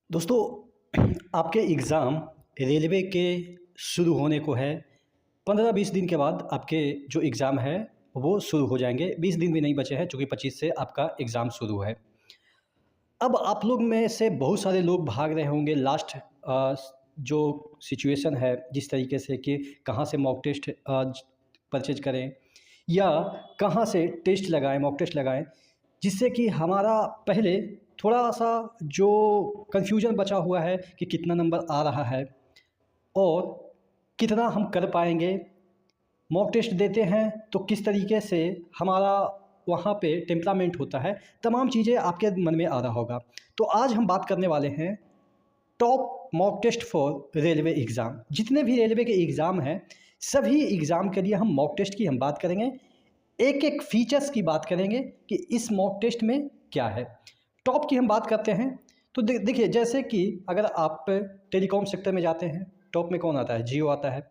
दोस्तों, आपके exam railway के शुरू होने को है। 15-20 दिन के बाद आपके जो एग्ज़ाम है वो शुरू हो जाएंगे। 20 दिन भी नहीं बचे हैं, चूँकि 25 से आपका एग्ज़ाम शुरू है। अब आप लोग में से बहुत सारे लोग भाग रहे होंगे लास्ट जो सिचुएशन है, जिस तरीके से कि कहाँ से मॉक टेस्ट परचेज करें या कहाँ से टेस्ट लगाएं, मॉक टेस्ट लगाएं, जिससे कि हमारा पहले थोड़ा-सा जो कन्फ्यूजन बचा हुआ है कि कितना नंबर आ रहा है और कितना हम कर पाएँगे। मॉक टेस्ट देते हैं तो किस तरीके से हमारा वहाँ पे टेम्परामेंट होता है, तमाम चीज़ें आपके मन में आ रहा होगा। तो आज हम बात करने वाले हैं top mock test for railway exam. जितने भी रेलवे के एग्ज़ाम हैं, सभी एग्ज़ाम के लिए हम मॉक टेस्ट की हम बात करेंगे। एक-एक फीचर्स की बात करेंगे कि इस मॉक टेस्ट में क्या है। टॉप की हम बात करते हैं तो देखिए, जैसे कि अगर आप टेलीकॉम सेक्टर में जाते हैं, टॉप में कौन आता है? जियो आता है।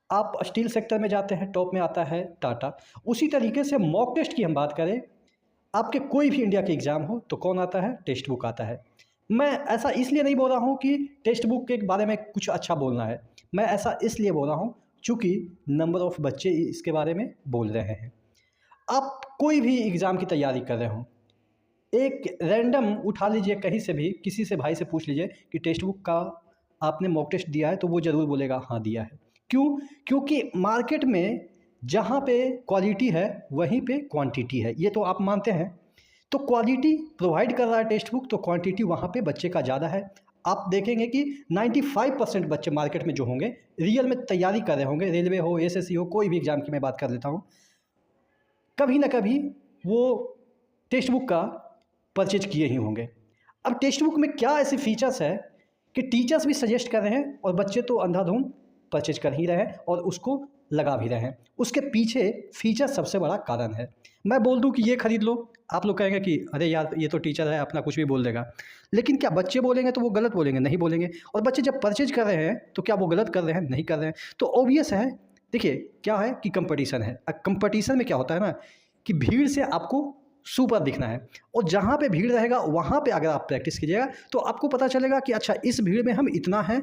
आप स्टील सेक्टर में जाते हैं, टॉप में आता है टाटा। उसी तरीके से मॉक टेस्ट की हम बात करें, आपके कोई भी इंडिया के एग्ज़ाम हो तो कौन आता है? टेक्स्ट बुक आता है। मैं ऐसा इसलिए नहीं बोल रहा हूँ कि टेक्स्ट बुक के बारे में कुछ अच्छा बोलना है। मैं ऐसा इसलिए बोल रहा हूँ चूँकि नंबर ऑफ़ बच्चे इसके बारे में बोल रहे हैं। आप कोई भी एग्ज़ाम की तैयारी कर रहे हों, एक रैंडम उठा लीजिए कहीं से भी, किसी से भाई से पूछ लीजिए कि टेक्स्ट बुक का आपने मॉक टेस्ट दिया है, तो वो ज़रूर बोलेगा हाँ दिया है। क्यों? क्योंकि मार्केट में जहाँ पे क्वालिटी है वहीं पे क्वांटिटी है, ये तो आप मानते हैं। तो क्वालिटी प्रोवाइड कर रहा है टेक्स्ट बुक, तो क्वांटिटी वहाँ पे बच्चे का ज़्यादा है। आप देखेंगे कि 95% बच्चे मार्केट में जो होंगे रियल में तैयारी कर रहे होंगे, रेलवे हो, एसएससी हो, कोई भी एग्ज़ाम की मैं बात कर लेता हूँ, कभी ना कभी वो टेक्स्ट बुक का परचेज किए ही होंगे। अब टेक्स्ट बुक में क्या ऐसे फीचर्स है कि टीचर्स भी सजेस्ट कर रहे हैं और बच्चे तो अंधाधुंध परचेज कर ही रहे हैं और उसको लगा भी रहे हैं। उसके पीछे फीचर सबसे बड़ा कारण है। मैं बोल दूं कि ये खरीद लो, आप लोग कहेंगे कि अरे यार ये तो टीचर है, अपना कुछ भी बोल देगा। लेकिन क्या बच्चे बोलेंगे तो वो गलत बोलेंगे? नहीं बोलेंगे। और बच्चे जब परचेज कर रहे हैं तो क्या वो गलत कर रहे हैं? नहीं कर रहे हैं। तो ऑब्वियस है, देखिए क्या है कि कंपटीशन है। कंपटीशन में क्या होता है ना कि भीड़ से आपको सुपर दिखना है, और जहाँ पे भीड़ रहेगा वहाँ पे अगर आप प्रैक्टिस कीजिएगा तो आपको पता चलेगा कि अच्छा इस भीड़ में हम इतना हैं,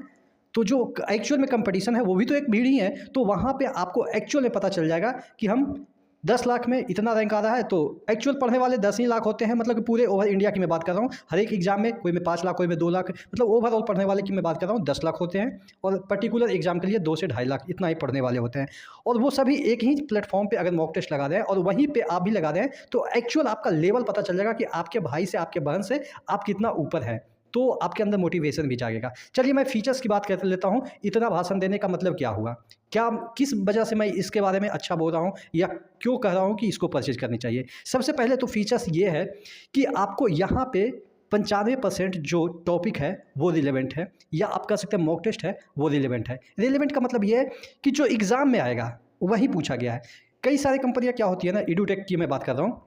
तो जो एक्चुअल में कंपटीशन है वो भी तो एक भीड़ ही है। तो वहाँ पे आपको एक्चुअल में पता चल जाएगा कि हम 10 लाख में इतना रैंक आ रहा है, तो एक्चुअल पढ़ने वाले 10 ही लाख होते हैं। मतलब कि पूरे ओवर इंडिया की मैं बात कर रहा हूँ, हर एक एग्जाम में कोई में 5 लाख, कोई में 2 लाख, मतलब ओवरऑल पढ़ने वाले की मैं बात कर रहा हूँ 10 लाख होते हैं, और पर्टिकुलर एग्जाम के लिए 2 से 2.5 लाख इतना ही पढ़ने वाले होते हैं। और वो सभी एक ही प्लेटफॉर्म पे अगर मॉक टेस्ट लगा दें और वहीं पे आप भी लगा दें तो एक्चुअल आपका लेवल पता चल जाएगा कि आपके भाई से, आपके बहन से आप कितना ऊपर हैं। तो आपके अंदर मोटिवेशन भी जागेगा। चलिए मैं फीचर्स की बात कर लेता हूँ। इतना भाषण देने का मतलब क्या हुआ? क्या, किस वजह से मैं इसके बारे में अच्छा बोल रहा हूँ या क्यों कह रहा हूँ कि इसको परचेज करनी चाहिए? सबसे पहले तो फीचर्स ये है कि आपको यहाँ पे 95% जो टॉपिक है वो रिलेवेंट है, या आप कह सकते हैं मॉक टेस्ट है वो रिलेवेंट है। रिलेवेंट का मतलब ये है कि जो एग्ज़ाम में आएगा वही पूछा गया है। कई सारी कंपनियाँ क्या होती है ना, एडुटेक की मैं बात कर रहा हूँ,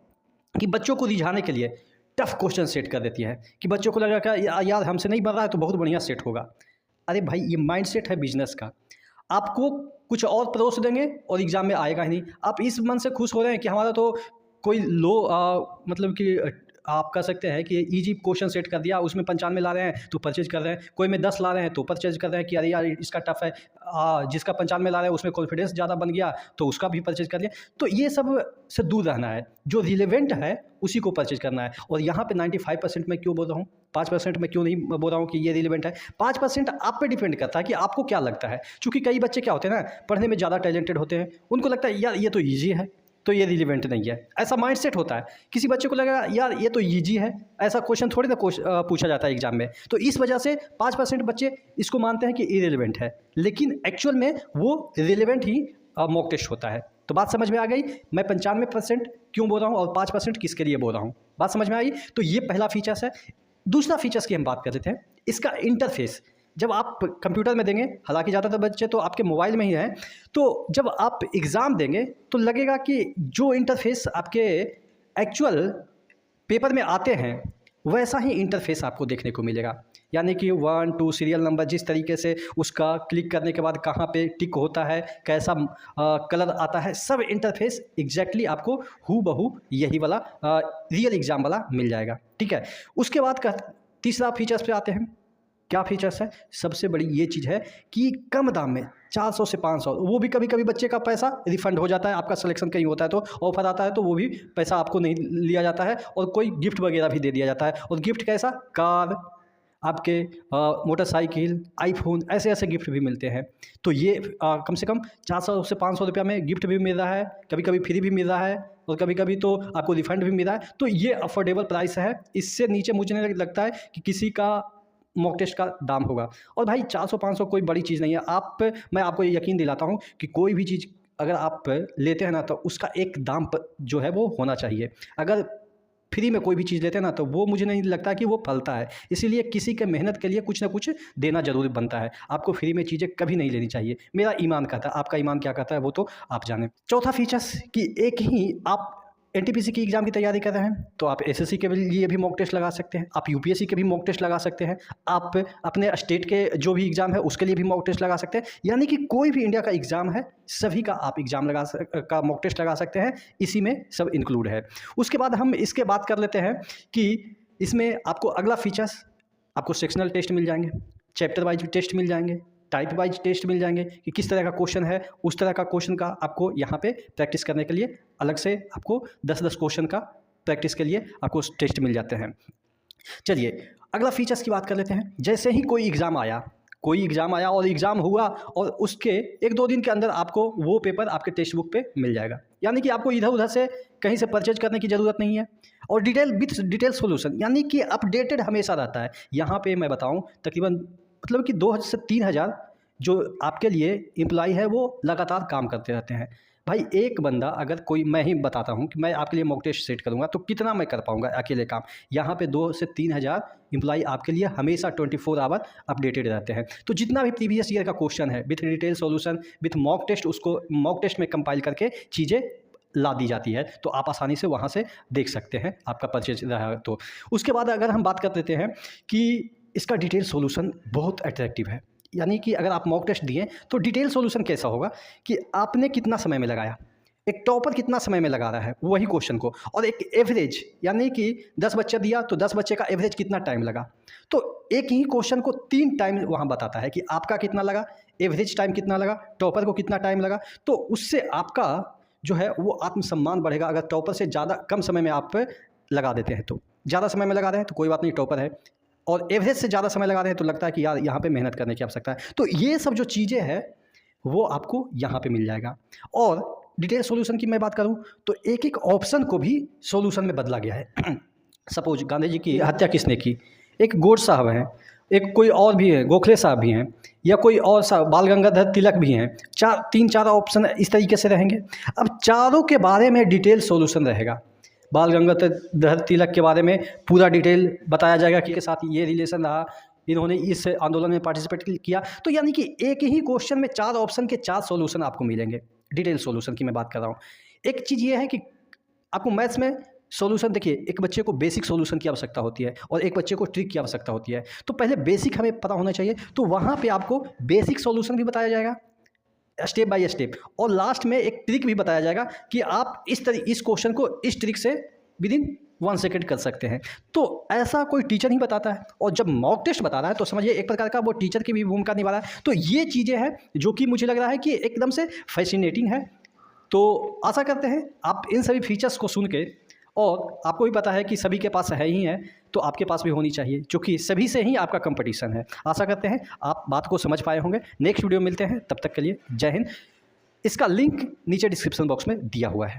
कि बच्चों को रिझाने के लिए टफ क्वेश्चन सेट कर देती है कि बच्चों को लगा कि यार हमसे नहीं बन रहा है तो बहुत बढ़िया सेट होगा। अरे भाई, ये माइंडसेट है बिजनेस का। आपको कुछ और परोस देंगे और एग्ज़ाम में आएगा ही नहीं। आप इस मन से खुश हो रहे हैं कि हमारा तो कोई लो मतलब कि आप कह सकते हैं कि ईजी क्वेश्चन सेट कर दिया, उसमें 95 ला रहे हैं तो परचेज कर रहे हैं, कोई में 10 ला रहे हैं तो परचेज कर रहे हैं कि अरे यार इसका टफ है। जिसका 95 ला रहे हैं उसमें कॉन्फिडेंस ज़्यादा बन गया तो उसका भी परचेज कर लिया। तो ये सब से दूर रहना है, जो रिलेवेंट है उसी को परचेज करना है। और यहाँ पे 95% मैं क्यों बोल रहा हूँ, 5% मैं क्यों नहीं बोल रहा हूँ कि ये रिलेवेंट है? 5% आप पे डिपेंड करता है कि आपको क्या लगता है। चूँकि कई बच्चे क्या होते हैं ना, पढ़ने में ज़्यादा टैलेंटेड होते हैं, उनको लगता है यार ये तो ईजी है तो ये रिलेवेंट नहीं है, ऐसा माइंडसेट होता है। किसी बच्चे को लगेगा यार ये तो ईजी है, ऐसा क्वेश्चन थोड़ी ना पूछा जाता है एग्जाम में। तो इस वजह से 5% बच्चे इसको मानते हैं कि इरेलीवेंट है, लेकिन एक्चुअल में वो रिलेवेंट ही मॉक टेस्ट होता है। तो बात समझ में आ गई मैं 95% क्यों बोल रहा हूँ और 5% किसके लिए बोल रहा हूँ? बात समझ में आई? तो ये पहला फीचर्स है। दूसरा फीचर्स की हम बात कर रहे थे, इसका इंटरफेस। जब आप कंप्यूटर में देंगे, हालांकि ज़्यादातर बच्चे तो आपके मोबाइल में ही हैं, तो जब आप एग्ज़ाम देंगे तो लगेगा कि जो इंटरफेस आपके एक्चुअल पेपर में आते हैं वैसा ही इंटरफेस आपको देखने को मिलेगा। यानी कि 1 2 सीरियल नंबर, जिस तरीके से उसका क्लिक करने के बाद कहाँ पे टिक होता है, कैसा कलर आता है, सब इंटरफेस एग्जैक्टली आपको हूबहू यही वाला रियल एग्ज़ाम वाला मिल जाएगा। ठीक है, उसके बाद का तीसरा फीचर्स पे आते हैं। क्या फीचर्स है? सबसे बड़ी ये चीज़ है कि कम दाम में 400 से 500, वो भी कभी कभी बच्चे का पैसा रिफंड हो जाता है, आपका सिलेक्शन कहीं होता है तो ऑफर आता है तो वो भी पैसा आपको नहीं लिया जाता है, और कोई गिफ्ट वगैरह भी दे दिया जाता है। और गिफ्ट कैसा? कार, आपके मोटरसाइकिल, आईफोन, ऐसे ऐसे गिफ्ट भी मिलते हैं। तो ये कम से कम 400 से 500 रुपया में गिफ्ट भी मिल रहा है, कभी कभी फ्री भी मिल रहा है, और कभी कभी तो आपको रिफंड भी मिल रहा है। तो ये अफोर्डेबल प्राइस है, इससे नीचे मुझे नहीं लगता है कि किसी का मॉक टेस्ट का दाम होगा। और भाई 400-500 कोई बड़ी चीज़ नहीं है। मैं आपको ये यकीन दिलाता हूँ कि कोई भी चीज़ अगर आप लेते हैं ना, तो उसका एक दाम जो है वो होना चाहिए। अगर फ्री में कोई भी चीज़ लेते हैं ना, तो वो मुझे नहीं लगता कि वो फलता है। इसीलिए किसी के मेहनत के लिए कुछ ना कुछ देना ज़रूर बनता है। आपको फ्री में चीज़ें कभी नहीं लेनी चाहिए, मेरा ईमान कहता है। आपका ईमान क्या कहता है वो तो आप जानें। चौथा फीचर्स कि एक ही आप एनटीपीसी की एग्ज़ाम की तैयारी कर रहे हैं तो आप एसएससी के लिए भी मॉक टेस्ट लगा सकते हैं, आप यूपीएससी के भी मॉक टेस्ट लगा सकते हैं, आप अपने स्टेट के जो भी एग्ज़ाम है उसके लिए भी मॉक टेस्ट लगा सकते हैं। यानी कि कोई भी इंडिया का एग्ज़ाम है, सभी का आप एग्ज़ाम का मॉक टेस्ट लगा सकते हैं, इसी में सब इंक्लूड है। उसके बाद हम इसके बात कर लेते हैं कि इसमें आपको अगला फीचर्स, आपको सेक्शनल टेस्ट मिल जाएंगे, चैप्टर वाइज टेस्ट मिल जाएंगे, टाइप वाइज टेस्ट मिल जाएंगे कि किस तरह का क्वेश्चन है, उस तरह का क्वेश्चन का आपको यहाँ पे प्रैक्टिस करने के लिए अलग से आपको 10-10 क्वेश्चन का प्रैक्टिस के लिए आपको टेस्ट मिल जाते हैं। चलिए अगला फीचर्स की बात कर लेते हैं। जैसे ही कोई एग्ज़ाम आया और एग्ज़ाम हुआ और उसके 1-2 दिन के अंदर आपको वो पेपर आपके टेक्स्ट बुक पे मिल जाएगा। यानी कि आपको इधर उधर से कहीं से परचेज करने की ज़रूरत नहीं है। और डिटेल सोल्यूशन, यानी कि अपडेटेड हमेशा रहता है। यहाँ पे मैं बताऊँ तकरीबन मतलब कि 2 से 3 हज़ार जो आपके लिए एम्प्लॉय है वो लगातार काम करते रहते हैं। भाई एक बंदा अगर कोई, मैं ही बताता हूँ कि मैं आपके लिए मॉक टेस्ट सेट करूँगा तो कितना मैं कर पाऊँगा अकेले काम। यहाँ पे 2 से 3 हज़ार एम्प्लॉय आपके लिए हमेशा 24 आवर अपडेटेड रहते हैं। तो जितना भी प्रीवियस ईयर का क्वेश्चन है with detail solution with mock test, उसको मॉक टेस्ट में कंपाइल करके चीज़ें ला दी जाती है, तो आप आसानी से वहाँ से देख सकते हैं आपका परचेज रहा है तो। उसके बाद अगर हम बात कर लेते हैं कि इसका डिटेल सॉल्यूशन बहुत अट्रैक्टिव है। यानी कि अगर आप मॉक टेस्ट दिए तो डिटेल सॉल्यूशन कैसा होगा कि आपने कितना समय में लगाया, एक टॉपर कितना समय में लगा रहा है वही क्वेश्चन को, और एक एवरेज, यानी कि 10 बच्चा दिया तो 10 बच्चे का एवरेज कितना टाइम लगा। तो एक ही क्वेश्चन को 3 टाइम वहाँ बताता है कि आपका कितना लगा, एवरेज टाइम कितना लगा, टॉपर को कितना टाइम लगा। तो उससे आपका जो है वो आत्मसम्मान बढ़ेगा। अगर टॉपर से ज़्यादा कम समय में आप लगा देते हैं तो, ज़्यादा समय में लगा रहे हैं तो कोई बात नहीं, टॉपर है, और एवरेज से ज़्यादा समय लगा रहे हैं तो लगता है कि यार यहाँ पे मेहनत करने की आवश्यकता है। तो ये सब जो चीज़ें हैं वो आपको यहाँ पे मिल जाएगा। और डिटेल सॉल्यूशन की मैं बात करूँ तो एक एक ऑप्शन को भी सॉल्यूशन में बदला गया है। सपोज गांधी जी की हत्या किसने की, एक गोड साहब हैं, एक कोई और भी है, गोखले साहब भी हैं, या कोई और साहब बाल गंगाधर तिलक भी हैं। 3-4 ऑप्शन इस तरीके से रहेंगे। अब चारों के बारे में डिटेल सॉल्यूशन रहेगा। बाल गंगाधर तिलक के बारे में पूरा डिटेल बताया जाएगा कि के साथ ये रिलेशन रहा, इन्होंने इस आंदोलन में पार्टिसिपेट किया। तो यानी कि एक ही क्वेश्चन में 4 ऑप्शन के 4 सॉल्यूशन आपको मिलेंगे। डिटेल सॉल्यूशन की मैं बात कर रहा हूँ। एक चीज़ ये है कि आपको मैथ्स में सॉल्यूशन, देखिए एक बच्चे को बेसिक सॉल्यूशन की आवश्यकता होती है और एक बच्चे को ट्रिक की आवश्यकता होती है। तो पहले बेसिक हमें पता होना चाहिए, तो वहाँ पे आपको बेसिक सॉल्यूशन भी बताया जाएगा स्टेप बाय स्टेप, और लास्ट में एक ट्रिक भी बताया जाएगा कि आप इस क्वेश्चन को इस ट्रिक से विद इन 1 सेकेंड कर सकते हैं। तो ऐसा कोई टीचर ही बताता है, और जब मॉक टेस्ट बता रहा है तो समझिए एक प्रकार का वो टीचर की भी भूमिका निभा रहा है। तो ये चीज़ें हैं जो कि मुझे लग रहा है कि एकदम से फैसिनेटिंग है। तो आशा करते हैं आप इन सभी फीचर्स को सुन के, और आपको भी पता है कि सभी के पास है ही है, तो आपके पास भी होनी चाहिए, क्योंकि सभी से ही आपका कंपटीशन है। आशा करते हैं आप बात को समझ पाए होंगे। नेक्स्ट वीडियो मिलते हैं, तब तक के लिए जय हिंद। इसका लिंक नीचे डिस्क्रिप्शन बॉक्स में दिया हुआ है।